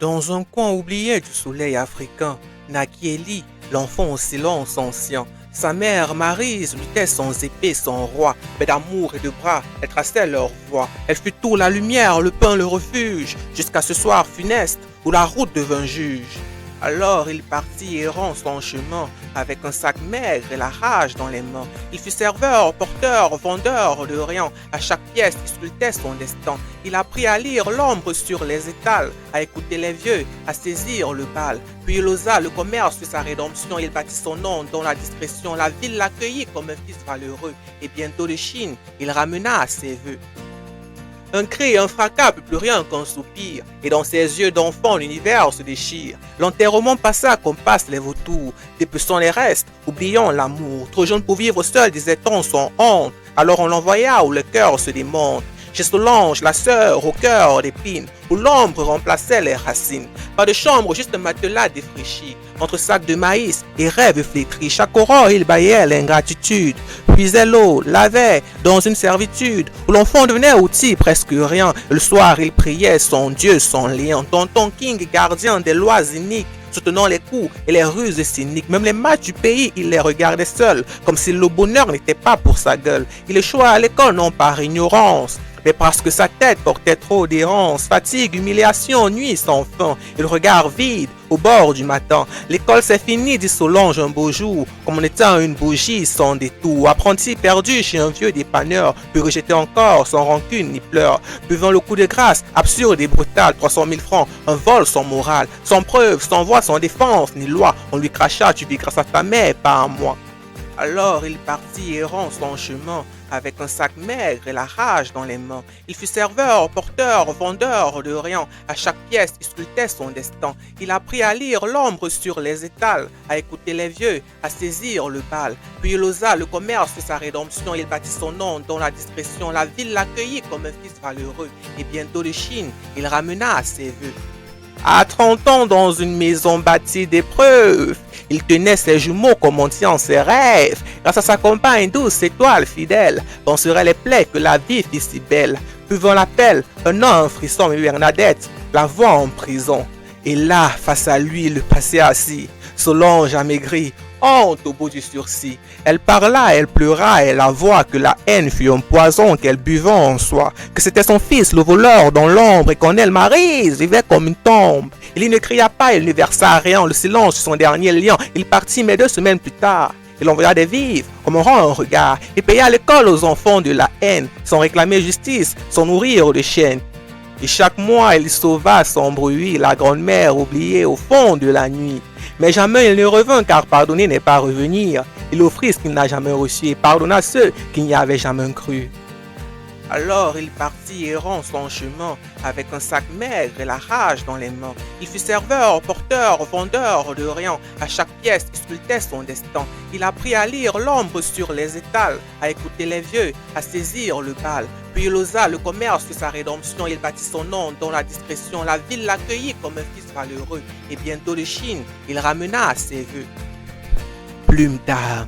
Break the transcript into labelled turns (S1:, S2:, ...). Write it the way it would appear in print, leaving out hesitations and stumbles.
S1: Dans un coin oublié du soleil africain, naquit Élie, l'enfant au silence ancien. Sa mère, Maryse, luttait sans épée, sans roi, mais d'amour et de bras, elle traçait leur voie. Elle fut tout la lumière, le pain, le refuge, jusqu'à ce soir funeste où la route devint juge. Alors il partit errant son chemin, avec un sac maigre et la rage dans les mains. Il fut serveur, porteur, vendeur de rien. À chaque pièce, il sculptait son destin. Il apprit à lire l'ombre sur les étals, à écouter les vieux, à saisir le bal. Puis il osa le commerce de sa rédemption. Il bâtit son nom dans la discrétion. La ville l'accueillit comme un fils valeureux. Et bientôt de Chine, il ramena à ses voeux. Un cri et un fracas, plus rien qu'un soupir, et dans ses yeux d'enfant l'univers se déchire. L'enterrement passa comme passent les vautours, dépeçant les restes, oubliant l'amour. Trop jeune pour vivre seul, disait-on sans honte, alors on l'envoya où le cœur se démonte. Chez Solange, la sœur, au cœur d'épines, où l'ombre remplaçait les racines. Pas de chambre, juste un matelas défraîchi, entre sacs de maïs et rêves flétris. Chaque aurore, il baillait l'ingratitude, puisait l'eau, lavait dans une servitude, où l'enfant devenait outil, presque rien. Le soir, il priait son Dieu, son lien. Tonton King, gardien des lois iniques, soutenant les coups et les ruses cyniques. Même les matchs du pays, il les regardait seul, comme si le bonheur n'était pas pour sa gueule. Il échoua à l'école non par ignorance, mais parce que sa tête portait trop d'errance. Fatigue, humiliation, nuit sans fin, et le regard vide au bord du matin. L'école c'est fini, dit Solange un beau jour, comme en étant une bougie sans détour. Apprenti perdu chez un vieux dépanneur, puis rejeté encore sans rancune ni pleurs. Buvant le coup de grâce, absurde et brutal, 300 000 francs, un vol sans morale, sans preuve, sans voix, sans défense ni loi. On lui cracha, tu vis grâce à ta mère et pas à moi. Alors il partit errant son chemin, avec un sac maigre et la rage dans les mains. Il fut serveur, porteur, vendeur de rien. À chaque pièce, il sculptait son destin. Il apprit à lire l'ombre sur les étals, à écouter les vieux, à saisir le bal. Puis il osa le commerce de sa rédemption. Il bâtit son nom dans la discrétion. La ville l'accueillit comme un fils valeureux. Et bientôt de Chine, il ramena à ses voeux. À 30 ans, dans une maison bâtie d'épreuves, il tenait ses jumeaux comme on tient ses rêves. Grâce à sa compagne douce, étoile fidèle, penseraient les plaies que la vie fit si belle. Buvant l'appel, un an, un frisson, mais Bernadette la voit en prison. Et là, face à lui, le passé assis, Solange amaigrie, honte au bout du sursis. Elle parla, elle pleura, elle avoua que la haine fut un poison qu'elle buvait en soi, que c'était son fils, le voleur dans l'ombre, et qu'en elle, Maryse vivait comme une tombe. Il ne cria pas, il ne versa rien, le silence son dernier lien. Il partit, mais 2 semaines plus tard, il envoya des vivres, comme on rend un regard. Il paya l'école aux enfants de la haine, sans réclamer justice, sans nourrir de chiennes. Et chaque mois, il sauva sans bruit la grande-mère oubliée au fond de la nuit. Mais jamais il ne revint, car pardonner n'est pas revenir. Il offrit ce qu'il n'a jamais reçu et pardonna ceux qui n'y avaient jamais cru. Alors il partit errant son chemin, avec un sac maigre et la rage dans les mains. Il fut serveur, porteur, vendeur de rien. À chaque pièce, il sculptait son destin. Il apprit à lire l'ombre sur les étals, à écouter les vieux, à saisir le bal. Puis il osa le commerce de sa rédemption. Il bâtit son nom dans la discrétion. La ville l'accueillit comme un fils valeureux. Et bientôt de Chine, il ramena à ses voeux. Plume d'âme.